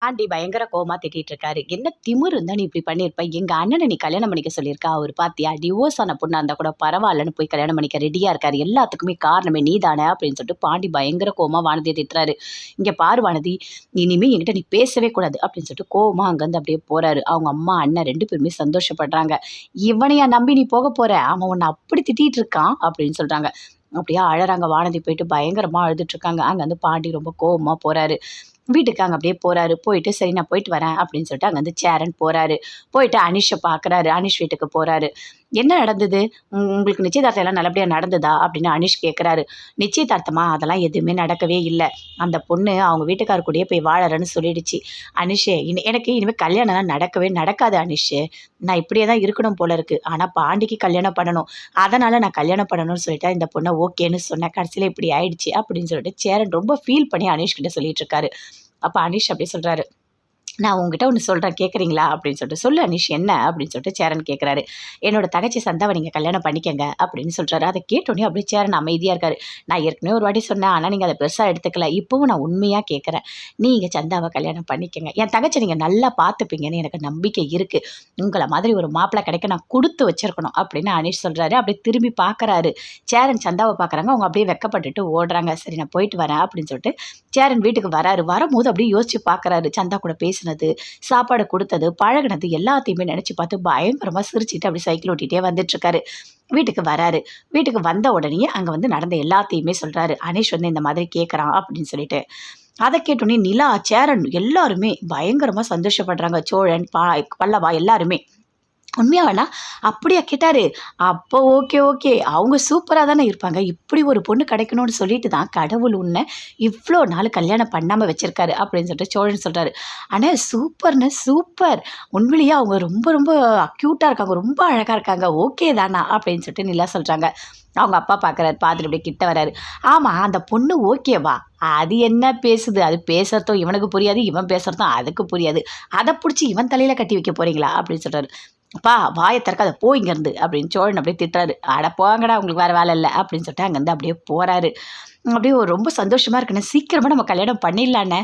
Aunty பயங்கர கோவமா திட்டிட்டு இருக்காரு. "என்ன திமிரு இருந்தா நீ இப்படி பண்ணியிருப்ப? எங்க அண்ணன நீ கல்யாணம் பண்ணிக்க சொல்லியிருக்க. அவரு பாத்தியா? டிவோர்ஸ் ஆன பொண்ணா இருந்தா கூட பரவாயில்லன்னு போய் கல்யாணம் பண்ணிக்க ரெடியா இருக்காரு. எல்லாத்துக்குமே காரணமே நீ தானே!" அப்படின்னு சொல்லிட்டு பாண்டி பயங்கர கோவமா வானதிய திட்டுறாரு. "இங்க பாரு வானதி, இனிமே என்கிட்ட நீ பேசவே கூடாது" அப்படின்னு சொல்லிட்டு கோவமா அங்கருந்து அப்படியே போறாரு. அவங்க அம்மா, அண்ணன் 2 பேருமே சந்தோஷப்படுறாங்க. "இவனையா நம்பி நீ போக போற? அவன் உன்ன அப்படி திட்டிட்டு இருக்கான்" அப்படின்னு சொல்றாங்க. அப்படியே அழறாங்க. வானதி போயிட்டு பயங்கரமா அழுதுட்டு இருக்காங்க. அங்க வந்து பாண்டி ரொம்ப கோவமா போறாரு. வீட்டுக்கு அங்க அப்படியே போறாரு. போயிட்டு சரி நான் போயிட்டு வரேன் அப்படின்னு சொல்லிட்டு அங்க வந்து சேரன் போறாரு. போயிட்டு அனீஷ பார்க்குறாரு. அனீஷ் வீட்டுக்கு போறாரு. "என்ன நடந்தது? உங்களுக்கு நிச்சயதார்த்தம் எல்லாம் நல்லபடியா நடந்ததா?" அப்படின்னு அனீஷ் கேட்குறாரு. "நிச்சயதார்த்தமா? அதெல்லாம் எதுவுமே நடக்கவே இல்ல. அந்த பொண்ணு அவங்க வீட்டுக்கார் கூடயே போய் வாழறேன்னு சொல்லிடுச்சு. அனீஷே எனக்கு இனிமே கல்யாணம்லாம் நடக்கவே நடக்காது அனீஷு. நான் இப்படியே தான் இருக்கணும் போல இருக்கு. ஆனா பாண்டிக்கு கல்யாணம் பண்ணணும். அதனால நான் கல்யாணம் பண்ணணும்னு சொல்லிட்டு இந்த பொண்ண ஓகேன்னு சொன்னேன். கடைசியில இப்படி ஆயிடுச்சு" அப்படின்னு சொல்லிட்டு சேரன் ரொம்ப ஃபீல் பண்ணி அனீஷ் கிட்ட சொல்லிட்டு இருக்காரு. அப்ப அனீஷ் அப்படியே சொல்றாரு. "நான் உங்ககிட்ட ஒண்ணு சொல்றேன் கேட்குறீங்களா?" அப்படின்னு சொல்லிட்டு. "சொல்லு அனீஷ் என்ன?" அப்படின்னு சொல்லிட்டு சேரன் கேட்குறாரு. "என்னோட தங்கச்சி சந்தாவ நீங்க கல்யாணம் பண்ணிக்கங்க" அப்படின்னு சொல்றாரு. அத கேட்டோனே அப்படியே சேரன் அமைதியா இருக்காரு. "நான் ஏற்கனவே ஒரு வாட்டி சொன்னேன். ஆனா நீங்க அத பெருசா எடுத்துக்கல. இப்பவும் நான் உண்மையா கேட்குறேன். நீங்க சந்தாவ கல்யாணம் பண்ணிக்கங்க. என் தங்கச்சிய நீங்க நல்லா பார்த்துப்பீங்கன்னு எனக்கு நம்பிக்கை இருக்கு. உங்கள மாதிரி ஒரு மாப்பிள்ளை கிடைக்க நான் குடுத்து வச்சிருக்கணும்" அப்படின்னு அனீஷ் சொல்றாரு. அப்படியே திரும்பி பார்க்குறாரு. சேரன் சந்தாவ பார்க்குறாங்க. அவங்க அப்படியே வெட்கப்பட்டுட்டு ஓடுறாங்க. "சரி நான் போயிட்டு வரேன்" அப்படின்னு சொல்லிட்டு சேரன் வீட்டுக்கு வராரு. வரும்போது அப்படியே யோசிச்சு பார்க்குறாரு. சந்தா கூட பேசினது, சாப்பாடு குடுத்தது, பழகுனது எல்லாத்தையுமே நெனச்சு பார்த்து பயங்கரமா சிரிச்சுட்டு அப்படியே சைக்கிள் ஓட்டிட்டே வந்துட்டுருக்காரு. வீட்டுக்கு வராரு. வீட்டுக்கு வந்த உடனேயே அங்க வந்து நடந்த எல்லாத்தையுமே சொல்றாரு. அனீஷ் வந்து இந்த மாதிரி கேட்குறான் அப்படின்னு சொல்லிட்டு. அத கேட்டோனே நிலா, சேரன் எல்லாருமே பயங்கரமா சந்தோஷப்படுறாங்க. சோழன், பல்லவா எல்லாருமே. உண்மையா வேணா? அப்படியா கேட்டாரு. அப்போ ஓகே, ஓகே. அவங்க சூப்பரா தானே இருப்பாங்க. இப்படி ஒரு பொண்ணு கிடைக்கணும்னு சொல்லிட்டு தான் கடவுள் உன்ன இவ்ளோ நாள் கல்யாணம் பண்ணாம வச்சிருக்காரு அப்படின்னு சொல்லிட்டு சோழன் சொல்றாரு. அண்ணே சூப்பர்ண்ணே சூப்பர். உண்மையிலேயே அவங்க ரொம்ப ரொம்ப க்யூட்டா இருக்காங்க. ரொம்ப அழகா இருக்காங்க. ஓகே தானா அப்படின்னு சொல்லிட்டு நிலா சொல்றாங்க. அவங்க அப்பா பார்க்குறாரு. பார்த்துட்டு அப்படியே கிட்ட வராரு. ஆமா அந்த பொண்ணு ஓகேவா? அது என்ன பேசுது? அது பேசுறதும் இவனுக்கு புரியாது. இவன் பேசுறதும் அதுக்கு புரியாது. அத புடிச்சு இவன் தலையில கட்டி வைக்க போறீங்களா? அப்படின்னு சொல்றாரு. "அப்பா வாய திறக்காத போ இங்கேருந்து" அப்படின்னு சோழன் அப்படியே திட்டுறாரு. "அட போங்கடா உங்களுக்கு வேற வேலை இல்ல" அப்படின்னு சொல்லிட்டு அங்கேருந்து அப்படியே போறாரு. அப்படியே ரொம்ப சந்தோஷமா இருக்குண்ணே. சீக்கிரமா நம்ம கல்யாணம் பண்ணிடலாண்ணே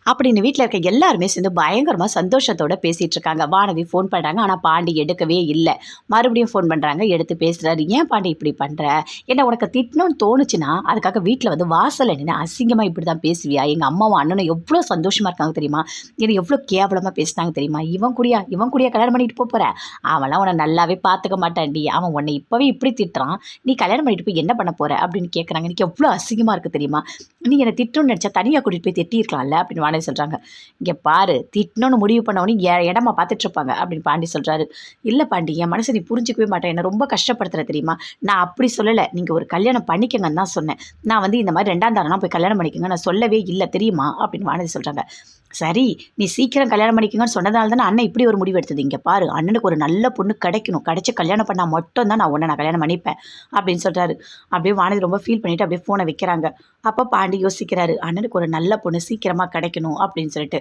அப்படின்னு வீட்ல இருக்க எல்லாருமே சேர்ந்து பயங்கரமா சந்தோஷத்தோட பேசிட்டு இருக்காங்க. வானதி ஃபோன் பண்றாங்க. ஆனா பாண்டி எடுக்கவே இல்ல. மறுபடியும் ஃபோன் பண்றாங்க. எடுத்து பேசுறாரு. "ஏன் பாண்டி இப்படி பண்ற? என்ன உனக்கு திட்டணும்னு தோணுச்சுன்னா, அதுக்காக வீட்ல வந்து வாசல்ல நின்னு அசிங்கமா இப்படிதான் பேசுவியா? எங்க அம்மாவும் அண்ணனும் எவ்ளோ சந்தோஷமா இருக்காங்க தெரியுமா? என்ன எவ்ளோ கேவலமா பேசினாங்க தெரியுமா? இவன் கூடயா கல்யாணம் பண்ணிட்டு போற? அவன்லாம் உன்ன நல்லாவே பார்த்துக்க மாட்டான்டி. அவன் உன்னை இப்பவே இப்படி திட்டுறான். நீ கல்யாணம் பண்ணிட்டு போய் என்ன பண்ண போற?" அப்படின்னு கேட்குறாங்க. எனக்கு எவ்ளோ அசிங்கமா இருக்கு தெரியுமா? நீ என்ன திட்டணும்னு நினைச்சா தனியா கூட்டிட்டு போய் திட்டியிருக்கலாம்ல அப்படின்னு வானதி சொல்றாங்க. "இங்க பாரு திட்டணும்னு முடிவு பண்ணவொடனே இடமா பார்த்துட்டு இருப்பாங்க" அப்படின்னு பாண்டி சொல்றாரு. "இல்ல பாண்டி என் மனச நீ புரிஞ்சுக்கவே மாட்டேன். என்ன ரொம்ப கஷ்டப்படுத்துற தெரியுமா? நான் அப்படி சொல்லல. நீங்க ஒரு கல்யாணம் பண்ணிக்கங்கன்னு தான் சொன்னேன். நான் வந்து இந்த மாதிரி 2ஆம் தரம்லாம் போய் கல்யாணம் பண்ணிக்கங்க நான் சொல்லவே இல்ல தெரியுமா?" அப்படின்னு வானதி சொல்றாங்க. "சரி நீ சீக்கிரம் கல்யாணம் பண்ணிக்கங்கன்னு சொன்னதால தானே அண்ணன் இப்படி ஒரு முடிவு எடுத்தது. இங்க பாரு அண்ணனுக்கு ஒரு நல்ல பொண்ணு கிடைக்கணும். கிடைச்சு கல்யாணம் பண்ணா மட்டும் தான் நான் கல்யாணம் பண்ணிப்பேன்" அப்படின்னு சொல்றாரு. அப்படியே வானதி ரொம்ப ஃபீல் பண்ணிட்டு அப்படியே ஃபோனை வைக்கிறாங்க. அப்ப பாண்டி யோசிக்கிறாரு. அண்ணனுக்கு ஒரு நல்ல பொண்ணு சீக்கிரமா கிடைக்கணும் அப்படின்னு சொல்லிட்டு.